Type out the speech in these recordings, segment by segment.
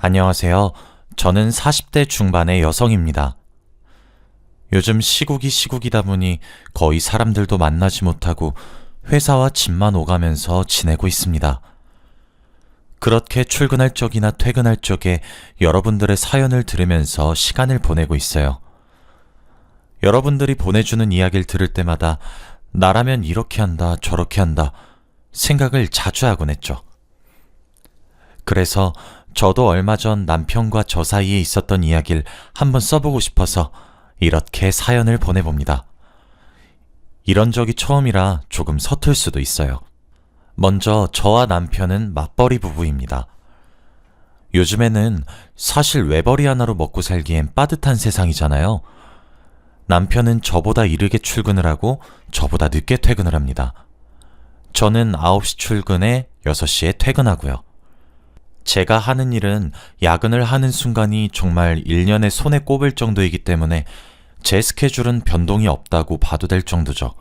안녕하세요. 저는 40대 중반의 여성입니다. 요즘 시국이 시국이다 보니 거의 사람들도 만나지 못하고 회사와 집만 오가면서 지내고 있습니다. 그렇게 출근할 적이나 퇴근할 적에 여러분들의 사연을 들으면서 시간을 보내고 있어요. 여러분들이 보내주는 이야기를 들을 때마다 나라면 이렇게 한다, 저렇게 한다 생각을 자주 하곤 했죠. 그래서 저도 얼마 전 남편과 저 사이에 있었던 이야기를 한번 써보고 싶어서 이렇게 사연을 보내봅니다. 이런 적이 처음이라 조금 서툴 수도 있어요. 먼저 저와 남편은 맞벌이 부부입니다. 요즘에는 사실 외벌이 하나로 먹고 살기엔 빠듯한 세상이잖아요. 남편은 저보다 이르게 출근을 하고 저보다 늦게 퇴근을 합니다. 저는 9시 출근에 6시에 퇴근하고요. 제가 하는 일은 야근을 하는 순간이 정말 1년에 손에 꼽을 정도이기 때문에 제 스케줄은 변동이 없다고 봐도 될 정도죠.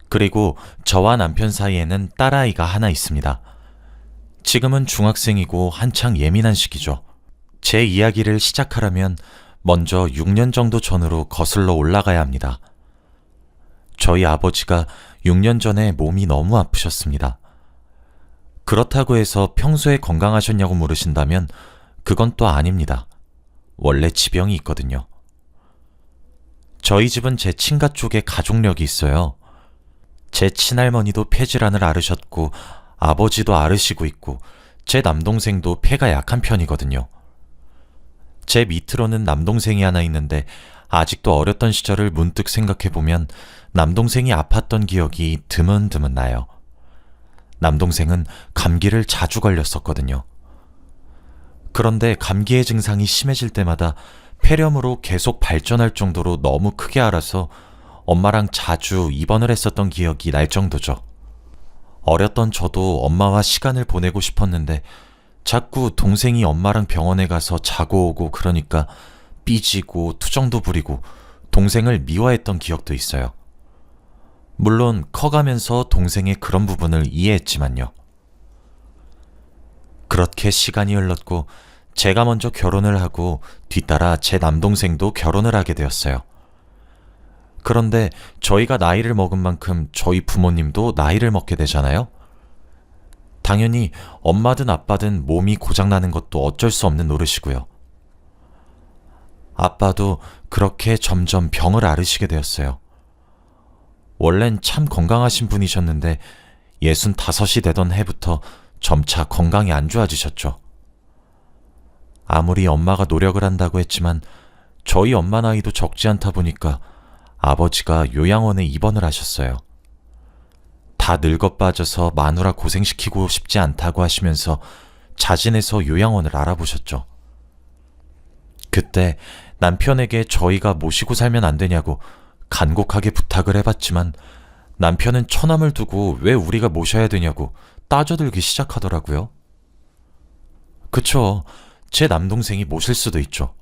그리고 저와 남편 사이에는 딸아이가 하나 있습니다. 지금은 중학생이고 한창 예민한 시기죠. 제 이야기를 시작하려면 먼저 6년 정도 전으로 거슬러 올라가야 합니다. 저희 아버지가 6년 전에 몸이 너무 아프셨습니다. 그렇다고 해서 평소에 건강하셨냐고 물으신다면 그건 또 아닙니다. 원래 지병이 있거든요. 저희 집은 제 친가 쪽에 가족력이 있어요. 제 친할머니도 폐질환을 앓으셨고 아버지도 앓으시고 있고 제 남동생도 폐가 약한 편이거든요. 제 밑으로는 남동생이 하나 있는데 아직도 어렸던 시절을 문득 생각해보면 남동생이 아팠던 기억이 드문드문 나요. 남동생은 감기를 자주 걸렸었거든요. 그런데 감기의 증상이 심해질 때마다 폐렴으로 계속 발전할 정도로 너무 크게 앓아서 엄마랑 자주 입원을 했었던 기억이 날 정도죠. 어렸던 저도 엄마와 시간을 보내고 싶었는데 자꾸 동생이 엄마랑 병원에 가서 자고 오고 그러니까 삐지고 투정도 부리고 동생을 미워했던 기억도 있어요. 물론 커가면서 동생의 그런 부분을 이해했지만요. 그렇게 시간이 흘렀고 제가 먼저 결혼을 하고 뒤따라 제 남동생도 결혼을 하게 되었어요. 그런데 저희가 나이를 먹은 만큼 저희 부모님도 나이를 먹게 되잖아요. 당연히 엄마든 아빠든 몸이 고장나는 것도 어쩔 수 없는 노릇이고요. 아빠도 그렇게 점점 병을 앓으시게 되었어요. 원래는 참 건강하신 분이셨는데 65이 되던 해부터 점차 건강이 안 좋아지셨죠. 아무리 엄마가 노력을 한다고 했지만 저희 엄마 나이도 적지 않다 보니까 아버지가 요양원에 입원을 하셨어요. 다 늙어 빠져서 마누라 고생시키고 싶지 않다고 하시면서 자진해서 요양원을 알아보셨죠. 그때 남편에게 저희가 모시고 살면 안 되냐고 간곡하게 부탁을 해봤지만 남편은 처남을 두고 왜 우리가 모셔야 되냐고 따져들기 시작하더라고요. 그쵸. 제 남동생이 모실 수도 있죠.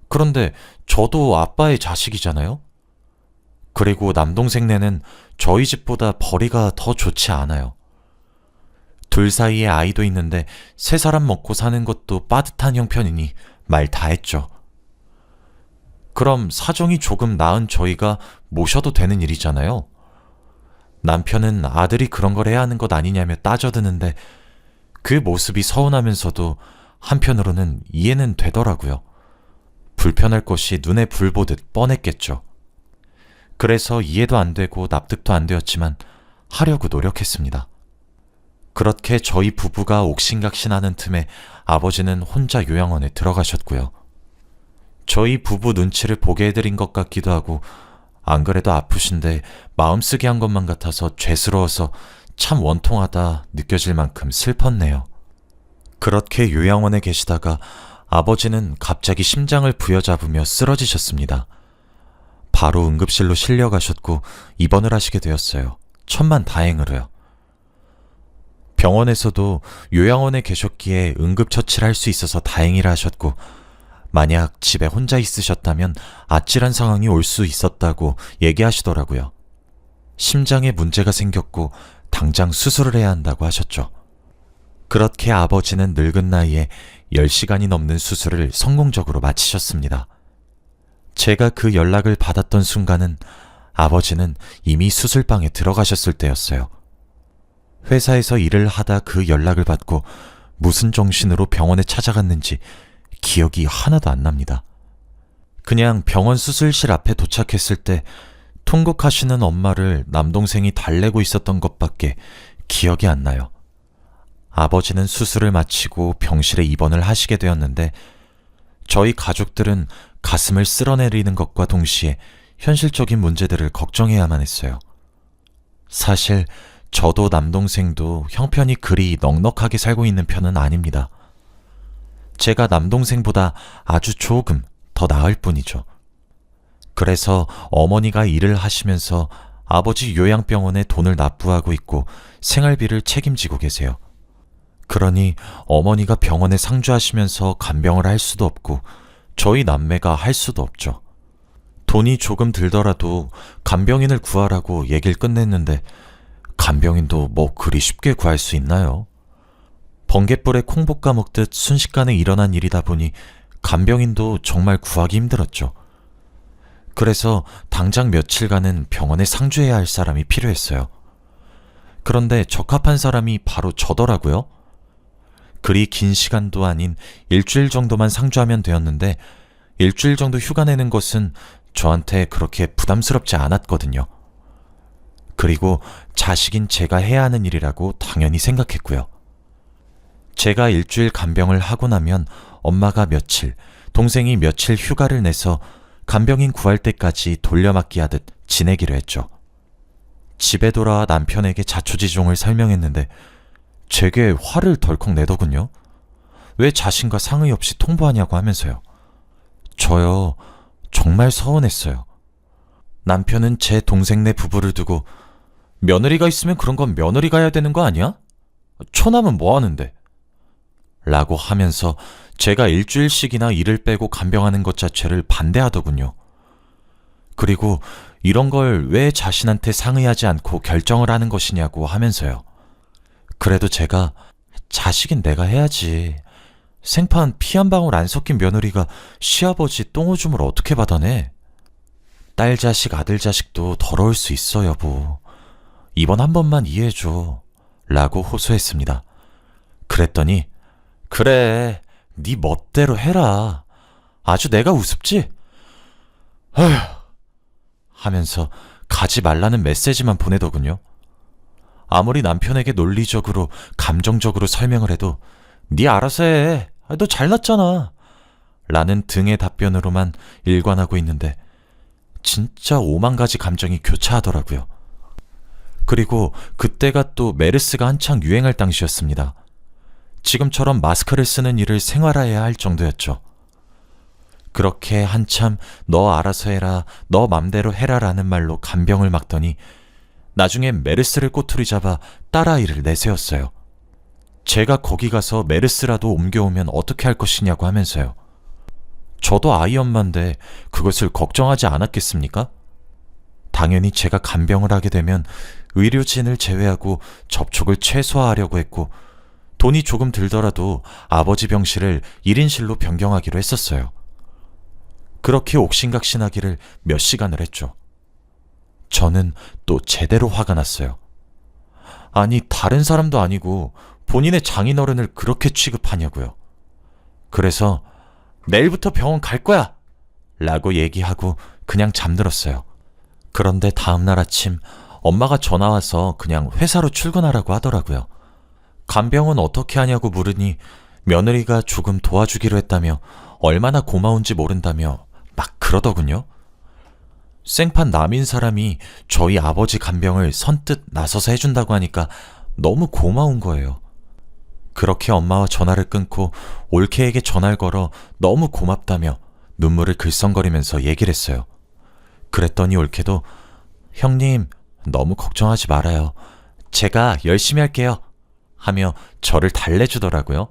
그런데 저도 아빠의 자식이잖아요. 그리고 남동생네는 저희 집보다 벌이가 더 좋지 않아요. 둘 사이에 아이도 있는데 세 사람 먹고 사는 것도 빠듯한 형편이니 말 다 했죠. 그럼 사정이 조금 나은 저희가 모셔도 되는 일이잖아요. 남편은 아들이 그런 걸 해야 하는 것 아니냐며 따져드는데 그 모습이 서운하면서도 한편으로는 이해는 되더라고요. 불편할 것이 눈에 불 보듯 뻔했겠죠. 그래서 이해도 안 되고 납득도 안 되었지만 하려고 노력했습니다. 그렇게 저희 부부가 옥신각신하는 틈에 아버지는 혼자 요양원에 들어가셨고요. 저희 부부 눈치를 보게 해드린 것 같기도 하고 안 그래도 아프신데 마음 쓰게 한 것만 같아서 죄스러워서 참 원통하다 느껴질 만큼 슬펐네요. 그렇게 요양원에 계시다가 아버지는 갑자기 심장을 부여잡으며 쓰러지셨습니다. 바로 응급실로 실려가셨고 입원을 하시게 되었어요. 천만다행으로요. 병원에서도 요양원에 계셨기에 응급처치를 할 수 있어서 다행이라 하셨고 만약 집에 혼자 있으셨다면 아찔한 상황이 올 수 있었다고 얘기하시더라고요. 심장에 문제가 생겼고 당장 수술을 해야 한다고 하셨죠. 그렇게 아버지는 늙은 나이에 10시간이 넘는 수술을 성공적으로 마치셨습니다. 제가 그 연락을 받았던 순간은 아버지는 이미 수술방에 들어가셨을 때였어요. 회사에서 일을 하다 그 연락을 받고 무슨 정신으로 병원에 찾아갔는지 기억이 하나도 안 납니다. 그냥 병원 수술실 앞에 도착했을 때 통곡하시는 엄마를 남동생이 달래고 있었던 것밖에 기억이 안 나요. 아버지는 수술을 마치고 병실에 입원을 하시게 되었는데 저희 가족들은 가슴을 쓸어내리는 것과 동시에 현실적인 문제들을 걱정해야만 했어요. 사실 저도 남동생도 형편이 그리 넉넉하게 살고 있는 편은 아닙니다. 제가 남동생보다 아주 조금 더 나을 뿐이죠. 그래서 어머니가 일을 하시면서 아버지 요양병원에 돈을 납부하고 있고 생활비를 책임지고 계세요. 그러니 어머니가 병원에 상주하시면서 간병을 할 수도 없고 저희 남매가 할 수도 없죠. 돈이 조금 들더라도 간병인을 구하라고 얘기를 끝냈는데 간병인도 뭐 그리 쉽게 구할 수 있나요? 번갯불에 콩 볶아 먹듯 순식간에 일어난 일이다 보니 간병인도 정말 구하기 힘들었죠. 그래서 당장 며칠간은 병원에 상주해야 할 사람이 필요했어요. 그런데 적합한 사람이 바로 저더라고요. 그리 긴 시간도 아닌 일주일 정도만 상주하면 되었는데 일주일 정도 휴가 내는 것은 저한테 그렇게 부담스럽지 않았거든요. 그리고 자식인 제가 해야 하는 일이라고 당연히 생각했고요. 제가 일주일 간병을 하고 나면 엄마가 며칠, 동생이 며칠 휴가를 내서 간병인 구할 때까지 돌려막기 하듯 지내기로 했죠. 집에 돌아와 남편에게 자초지종을 설명했는데 제게 화를 덜컥 내더군요. 왜 자신과 상의 없이 통보하냐고 하면서요. 저요, 정말 서운했어요. 남편은 제 동생네 부부를 두고 며느리가 있으면 그런 건 며느리가 해야 되는 거 아니야? 처남은 뭐 하는데? 라고 하면서 제가 일주일씩이나 일을 빼고 간병하는 것 자체를 반대하더군요. 그리고 이런 걸 왜 자신한테 상의하지 않고 결정을 하는 것이냐고 하면서요. 그래도 제가 자식인 내가 해야지. 생판 피 한 방울 안 섞인 며느리가 시아버지 똥오줌을 어떻게 받아내? 딸 자식, 아들 자식도 더러울 수 있어, 여보. 이번 한 번만 이해해줘. 라고 호소했습니다. 그랬더니 그래, 네 멋대로 해라. 아주 내가 우습지? 어휴, 하면서 가지 말라는 메시지만 보내더군요. 아무리 남편에게 논리적으로 감정적으로 설명을 해도 네 알아서 해. 너 잘났잖아. 라는 등의 답변으로만 일관하고 있는데 진짜 오만 가지 감정이 교차하더라고요. 그리고 그때가 또 메르스가 한창 유행할 당시였습니다. 지금처럼 마스크를 쓰는 일을 생활화해야 할 정도였죠. 그렇게 한참 너 알아서 해라, 너 맘대로 해라 라는 말로 간병을 막더니 나중엔 메르스를 꼬투리 잡아 딸아이를 내세웠어요. 제가 거기 가서 메르스라도 옮겨오면 어떻게 할 것이냐고 하면서요. 저도 아이 엄마인데 그것을 걱정하지 않았겠습니까? 당연히 제가 간병을 하게 되면 의료진을 제외하고 접촉을 최소화하려고 했고 돈이 조금 들더라도 아버지 병실을 1인실로 변경하기로 했었어요. 그렇게 옥신각신하기를 몇 시간을 했죠. 저는 또 제대로 화가 났어요. 아니, 다른 사람도 아니고 본인의 장인어른을 그렇게 취급하냐고요. 그래서 내일부터 병원 갈 거야! 라고 얘기하고 그냥 잠들었어요. 그런데 다음날 아침 엄마가 전화와서 그냥 회사로 출근하라고 하더라고요. 간병은 어떻게 하냐고 물으니 며느리가 조금 도와주기로 했다며 얼마나 고마운지 모른다며 막 그러더군요. 생판 남인 사람이 저희 아버지 간병을 선뜻 나서서 해준다고 하니까 너무 고마운 거예요. 그렇게 엄마와 전화를 끊고 올케에게 전화를 걸어 너무 고맙다며 눈물을 글썽거리면서 얘기를 했어요. 그랬더니 올케도 형님, 너무 걱정하지 말아요. 제가 열심히 할게요. 하며 저를 달래주더라고요.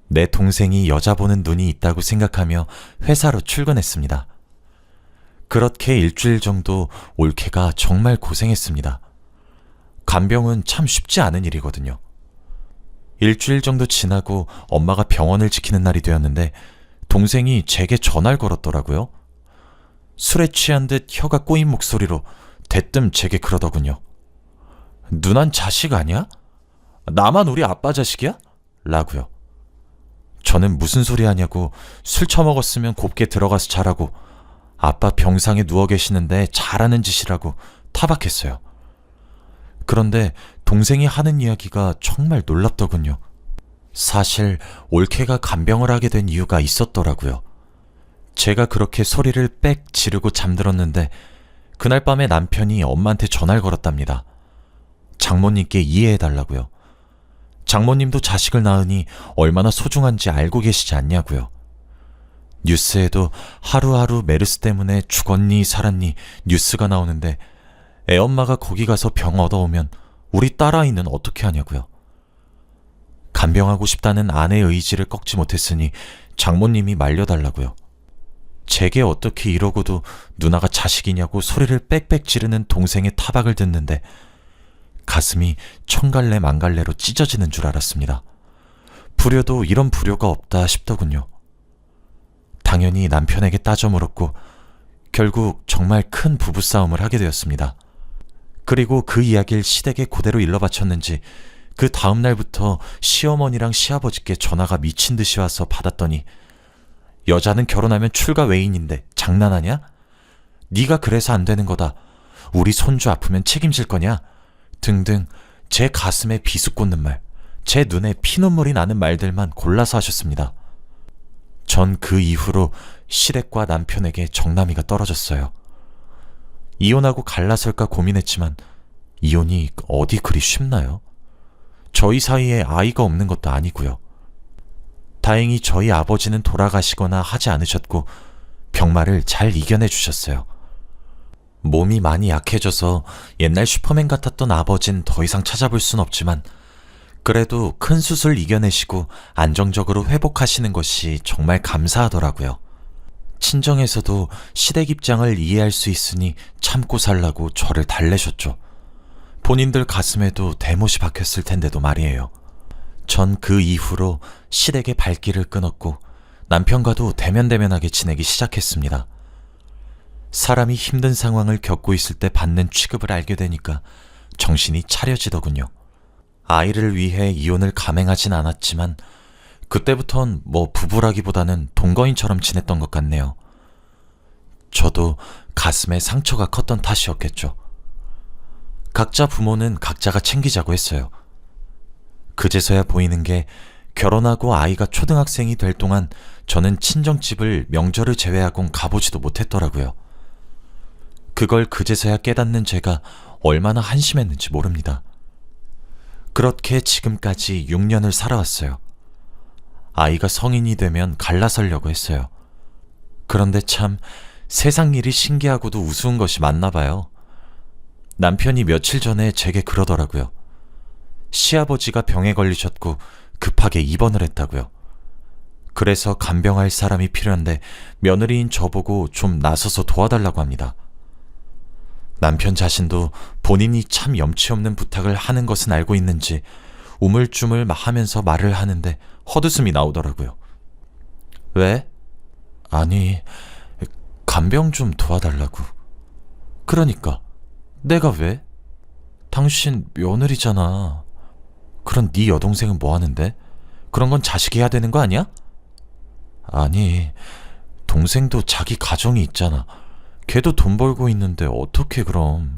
내 동생이 여자 보는 눈이 있다고 생각하며 회사로 출근했습니다. 그렇게 일주일 정도 올케가 정말 고생했습니다. 간병은 참 쉽지 않은 일이거든요. 일주일 정도 지나고 엄마가 병원을 지키는 날이 되었는데 동생이 제게 전화를 걸었더라고요. 술에 취한 듯 혀가 꼬인 목소리로 대뜸 제게 그러더군요. 누난 자식 아니야? 나만 우리 아빠 자식이야? 라고요. 저는 무슨 소리 하냐고 술 처먹었으면 곱게 들어가서 자라고 아빠 병상에 누워 계시는데 잘하는 짓이라고 타박했어요. 그런데 동생이 하는 이야기가 정말 놀랍더군요. 사실 올케가 간병을 하게 된 이유가 있었더라고요. 제가 그렇게 소리를 빽 지르고 잠들었는데 그날 밤에 남편이 엄마한테 전화를 걸었답니다. 장모님께 이해해달라고요. 장모님도 자식을 낳으니 얼마나 소중한지 알고 계시지 않냐고요. 뉴스에도 하루하루 메르스 때문에 죽었니 살았니 뉴스가 나오는데 애엄마가 거기 가서 병 얻어오면 우리 딸아이는 어떻게 하냐고요. 간병하고 싶다는 아내의 의지를 꺾지 못했으니 장모님이 말려달라고요. 제게 어떻게 이러고도 누나가 자식이냐고 소리를 빽빽 지르는 동생의 타박을 듣는데 가슴이 천갈래 만갈래로 찢어지는 줄 알았습니다. 불효도 이런 불효가 없다 싶더군요. 당연히 남편에게 따져 물었고 결국 정말 큰 부부싸움을 하게 되었습니다. 그리고 그 이야기를 시댁에 그대로 일러 바쳤는지 그 다음 날부터 시어머니랑 시아버지께 전화가 미친 듯이 와서 받았더니 여자는 결혼하면 출가 외인인데 장난하냐? 네가 그래서 안 되는 거다. 우리 손주 아프면 책임질 거냐? 등등 제 가슴에 비수 꽂는 말, 제 눈에 피눈물이 나는 말들만 골라서 하셨습니다. 전 그 이후로 시댁과 남편에게 정남이가 떨어졌어요. 이혼하고 갈라설까 고민했지만 이혼이 어디 그리 쉽나요? 저희 사이에 아이가 없는 것도 아니고요. 다행히 저희 아버지는 돌아가시거나 하지 않으셨고 병마를 잘 이겨내 주셨어요. 몸이 많이 약해져서 옛날 슈퍼맨 같았던 아버진 더 이상 찾아볼 순 없지만 그래도 큰 수술 이겨내시고 안정적으로 회복하시는 것이 정말 감사하더라고요. 친정에서도 시댁 입장을 이해할 수 있으니 참고 살라고 저를 달래셨죠. 본인들 가슴에도 대못이 박혔을 텐데도 말이에요. 전 그 이후로 시댁의 발길을 끊었고 남편과도 대면대면하게 지내기 시작했습니다. 사람이 힘든 상황을 겪고 있을 때 받는 취급을 알게 되니까 정신이 차려지더군요. 아이를 위해 이혼을 감행하진 않았지만 그때부턴 뭐 부부라기보다는 동거인처럼 지냈던 것 같네요. 저도 가슴에 상처가 컸던 탓이었겠죠. 각자 부모는 각자가 챙기자고 했어요. 그제서야 보이는 게 결혼하고 아이가 초등학생이 될 동안 저는 친정집을 명절을 제외하곤 가보지도 못했더라고요. 그걸 그제서야 깨닫는 제가 얼마나 한심했는지 모릅니다. 그렇게 지금까지 6년을 살아왔어요. 아이가 성인이 되면 갈라서려고 했어요. 그런데 참 세상 일이 신기하고도 우스운 것이 많나 봐요. 남편이 며칠 전에 제게 그러더라고요. 시아버지가 병에 걸리셨고 급하게 입원을 했다고요. 그래서 간병할 사람이 필요한데 며느리인 저보고 좀 나서서 도와달라고 합니다. 남편 자신도 본인이 참 염치 없는 부탁을 하는 것은 알고 있는지 우물쭈물 하면서 말을 하는데 헛웃음이 나오더라고요. 왜? 아니, 간병 좀 도와달라고. 그러니까 내가 왜? 당신 며느리잖아. 그런 네 여동생은 뭐 하는데? 그런 건 자식이 해야 되는 거 아니야? 아니, 동생도 자기 가정이 있잖아. 걔도 돈 벌고 있는데 어떻게 그럼.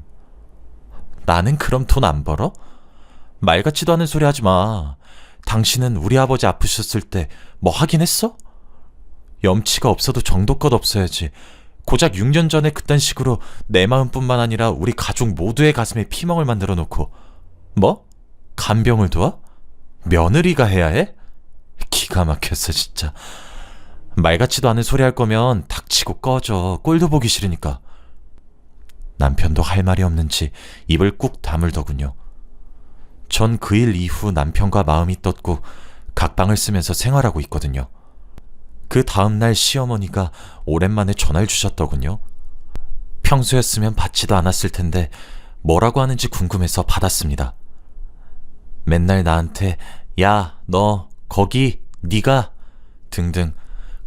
나는 그럼 돈 안 벌어? 말 같지도 않은 소리 하지 마. 당신은 우리 아버지 아프셨을 때 뭐 하긴 했어? 염치가 없어도 정도껏 없어야지. 고작 6년 전에 그딴 식으로 내 마음뿐만 아니라 우리 가족 모두의 가슴에 피멍을 만들어 놓고 뭐? 간병을 도와? 며느리가 해야 해? 기가 막혔어 진짜. 말 같지도 않은 소리 할 거면 닥치고 꺼져. 꼴도 보기 싫으니까. 남편도 할 말이 없는지 입을 꾹 다물더군요. 전 그 일 이후 남편과 마음이 떴고 각방을 쓰면서 생활하고 있거든요. 그 다음날 시어머니가 오랜만에 전화를 주셨더군요. 평소였으면 받지도 않았을 텐데 뭐라고 하는지 궁금해서 받았습니다. 맨날 나한테 야, 너 거기 네가 등등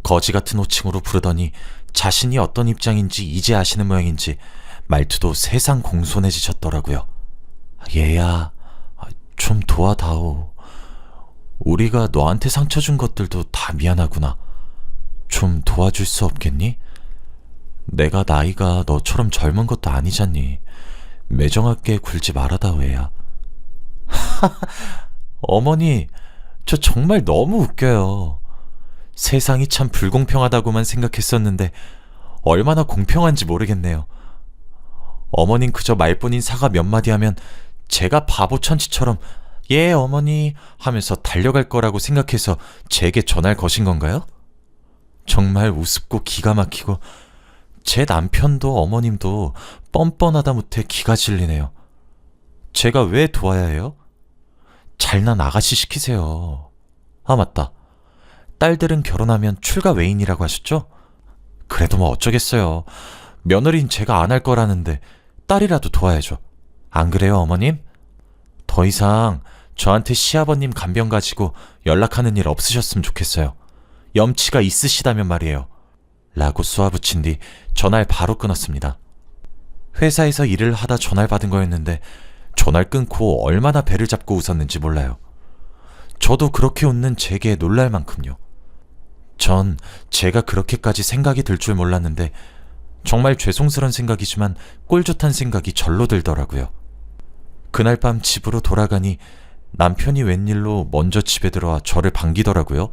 거지 같은 호칭으로 부르더니 자신이 어떤 입장인지 이제 아시는 모양인지 말투도 세상 공손해지셨더라고요. 얘야, 좀 도와다오. 우리가 너한테 상처 준 것들도 다 미안하구나. 좀 도와줄 수 없겠니? 내가 나이가 너처럼 젊은 것도 아니잖니. 매정하게 굴지 말아다오, 얘야. 어머니, 저 정말 너무 웃겨요. 세상이 참 불공평하다고만 생각했었는데 얼마나 공평한지 모르겠네요. 어머닌 그저 말뿐인 사과 몇 마디 하면 제가 바보 천치처럼 예 어머니 하면서 달려갈 거라고 생각해서 제게 전화를 거신 건가요? 정말 우습고 기가 막히고 제 남편도 어머님도 뻔뻔하다 못해 기가 질리네요. 제가 왜 도와야 해요? 잘난 아가씨 시키세요. 아 맞다. 딸들은 결혼하면 출가 외인이라고 하셨죠? 그래도 뭐 어쩌겠어요. 며느리는 제가 안 할 거라는데 딸이라도 도와야죠. 안 그래요, 어머님? 더 이상 저한테 시아버님 간병 가지고 연락하는 일 없으셨으면 좋겠어요. 염치가 있으시다면 말이에요. 라고 쏘아붙인 뒤 전화를 바로 끊었습니다. 회사에서 일을 하다 전화를 받은 거였는데 전화를 끊고 얼마나 배를 잡고 웃었는지 몰라요. 저도 그렇게 웃는 제게 놀랄 만큼요. 전 제가 그렇게까지 생각이 들 줄 몰랐는데 정말 죄송스런 생각이지만 꼴좋단 생각이 절로 들더라고요. 그날 밤 집으로 돌아가니 남편이 웬일로 먼저 집에 들어와 저를 반기더라고요.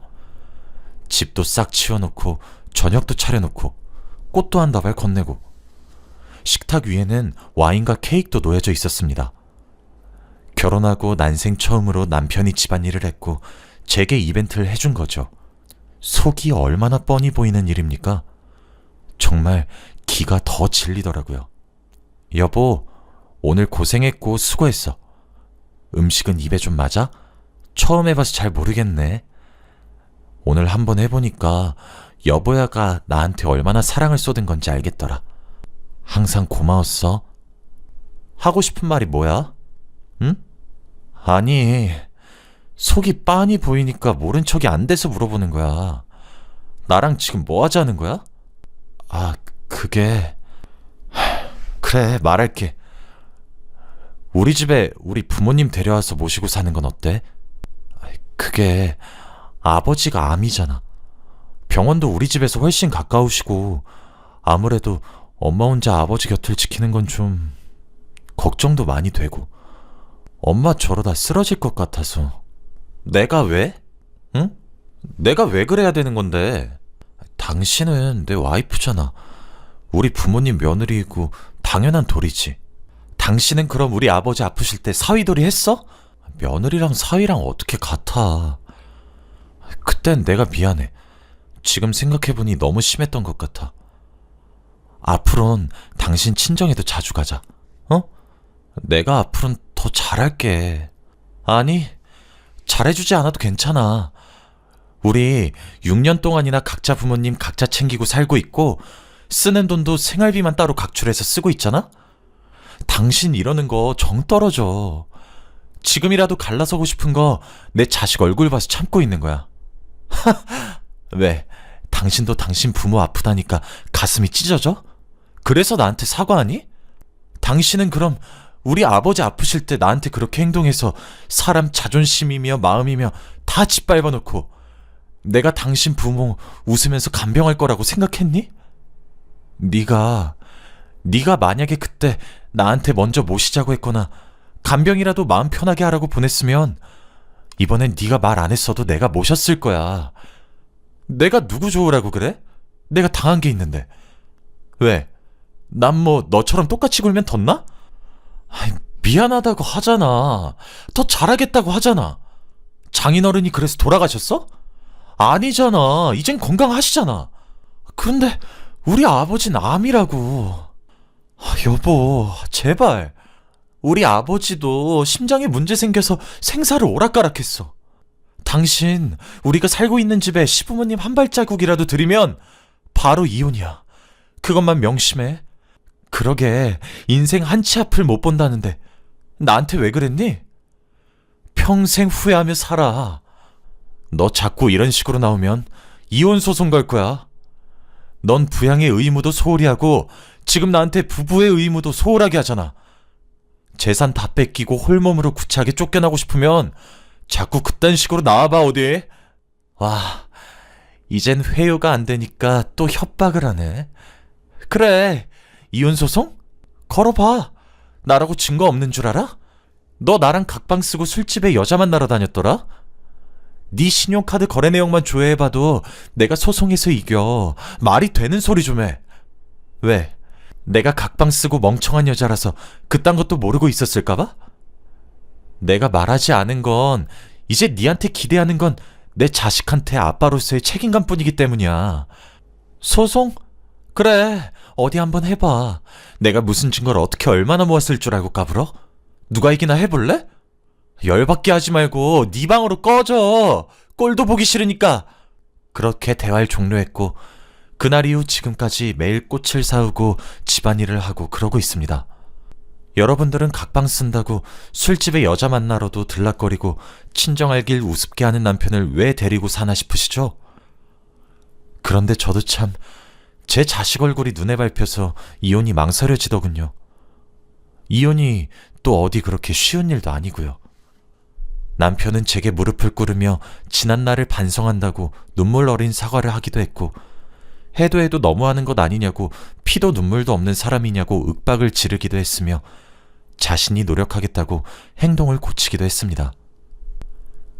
집도 싹 치워놓고 저녁도 차려놓고 꽃도 한 다발 건네고 식탁 위에는 와인과 케이크도 놓여져 있었습니다. 결혼하고 난생 처음으로 남편이 집안일을 했고 제게 이벤트를 해준 거죠. 속이 얼마나 뻔히 보이는 일입니까? 정말 기가 더 질리더라고요. 여보, 오늘 고생했고 수고했어. 음식은 입에 좀 맞아? 처음 해봐서 잘 모르겠네. 오늘 한번 해보니까 여보야가 나한테 얼마나 사랑을 쏟은 건지 알겠더라. 항상 고마웠어. 하고 싶은 말이 뭐야? 응? 아니, 속이 빤히 보이니까 모른 척이 안 돼서 물어보는 거야. 나랑 지금 뭐 하자는 거야? 그게... 그래, 말할게. 우리 집에 우리 부모님 데려와서 모시고 사는 건 어때? 그게 아버지가 암이잖아. 병원도 우리 집에서 훨씬 가까우시고 아무래도 엄마 혼자 아버지 곁을 지키는 건 좀 걱정도 많이 되고 엄마 저러다 쓰러질 것 같아서. 내가 왜? 응? 내가 왜 그래야 되는 건데? 당신은 내 와이프잖아. 우리 부모님 며느리이고 당연한 도리지. 당신은 그럼 우리 아버지 아프실 때 사위돌이 했어? 며느리랑 사위랑 어떻게 같아. 그땐 내가 미안해. 지금 생각해보니 너무 심했던 것 같아. 앞으로는 당신 친정에도 자주 가자. 어? 내가 앞으로는 더 잘할게. 아니, 잘해주지 않아도 괜찮아. 우리 6년 동안이나 각자 부모님 각자 챙기고 살고 있고 쓰는 돈도 생활비만 따로 각출해서 쓰고 있잖아? 당신 이러는 거 정 떨어져. 지금이라도 갈라서고 싶은 거 내 자식 얼굴 봐서 참고 있는 거야. 왜? 당신도 당신 부모 아프다니까 가슴이 찢어져? 그래서 나한테 사과하니? 당신은 그럼 우리 아버지 아프실 때 나한테 그렇게 행동해서 사람 자존심이며 마음이며 다 짓밟아 놓고 내가 당신 부모 웃으면서 간병할 거라고 생각했니? 네가 만약에 그때 나한테 먼저 모시자고 했거나 간병이라도 마음 편하게 하라고 보냈으면 이번엔 네가 말 안 했어도 내가 모셨을 거야. 내가 누구 좋으라고 그래? 내가 당한 게 있는데. 왜? 난 뭐 너처럼 똑같이 굴면 덧나? 미안하다고 하잖아. 더 잘하겠다고 하잖아. 장인어른이 그래서 돌아가셨어? 아니잖아. 이젠 건강하시잖아. 그런데 우리 아버지는 암이라고. 여보, 제발. 우리 아버지도 심장에 문제 생겨서 생사를 오락가락했어. 당신, 우리가 살고 있는 집에 시부모님 한 발자국이라도 들이면 바로 이혼이야. 그것만 명심해. 그러게 인생 한 치 앞을 못 본다는데 나한테 왜 그랬니? 평생 후회하며 살아. 너 자꾸 이런 식으로 나오면 이혼 소송 걸 거야. 넌 부양의 의무도 소홀히 하고 지금 나한테 부부의 의무도 소홀하게 하잖아. 재산 다 뺏기고 홀몸으로 구차하게 쫓겨나고 싶으면 자꾸 그딴 식으로 나와봐 어디. 와, 이젠 회유가 안 되니까 또 협박을 하네. 그래, 이혼 소송? 걸어봐. 나라고 증거 없는 줄 알아? 너 나랑 각방 쓰고 술집에 여자 만나러 다녔더라? 네 신용카드 거래 내용만 조회해봐도 내가 소송에서 이겨. 말이 되는 소리 좀 해. 왜? 내가 각방 쓰고 멍청한 여자라서 그딴 것도 모르고 있었을까봐? 내가 말하지 않은 건 이제 니한테 기대하는 건 내 자식한테 아빠로서의 책임감뿐이기 때문이야. 소송? 그래, 어디 한번 해봐. 내가 무슨 증거를 어떻게 얼마나 모았을 줄 알고 까불어? 누가 이기나 해볼래? 열받게 하지 말고 네 방으로 꺼져. 꼴도 보기 싫으니까. 그렇게 대화를 종료했고 그날 이후 지금까지 매일 꽃을 사오고 집안일을 하고 그러고 있습니다. 여러분들은 각방 쓴다고 술집에 여자 만나러도 들락거리고 친정알길 우습게 하는 남편을 왜 데리고 사나 싶으시죠? 그런데 저도 참 제 자식 얼굴이 눈에 밟혀서 이혼이 망설여지더군요. 이혼이 또 어디 그렇게 쉬운 일도 아니고요. 남편은 제게 무릎을 꿇으며 지난 날을 반성한다고 눈물 어린 사과를 하기도 했고 해도 너무하는 것 아니냐고 피도 눈물도 없는 사람이냐고 윽박을 지르기도 했으며 자신이 노력하겠다고 행동을 고치기도 했습니다.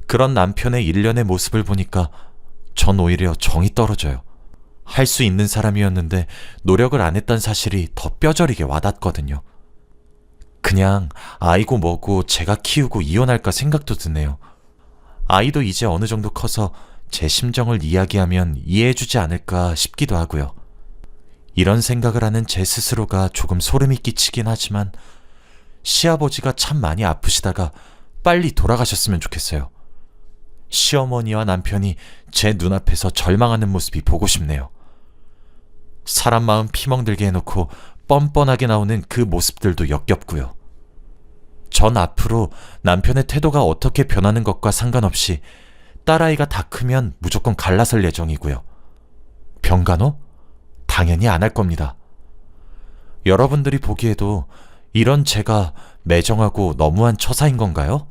그런 남편의 일련의 모습을 보니까 전 오히려 정이 떨어져요. 할 수 있는 사람이었는데 노력을 안 했단 사실이 더 뼈저리게 와닿거든요. 그냥 아이고 뭐고 제가 키우고 이혼할까 생각도 드네요. 아이도 이제 어느 정도 커서 제 심정을 이야기하면 이해해주지 않을까 싶기도 하고요. 이런 생각을 하는 제 스스로가 조금 소름이 끼치긴 하지만 시아버지가 참 많이 아프시다가 빨리 돌아가셨으면 좋겠어요. 시어머니와 남편이 제 눈앞에서 절망하는 모습이 보고 싶네요. 사람 마음 피멍들게 해놓고 뻔뻔하게 나오는 그 모습들도 역겹고요. 전 앞으로 남편의 태도가 어떻게 변하는 것과 상관없이 딸아이가 다 크면 무조건 갈라설 예정이고요. 병간호? 당연히 안 할 겁니다. 여러분들이 보기에도 이런 제가 매정하고 너무한 처사인 건가요?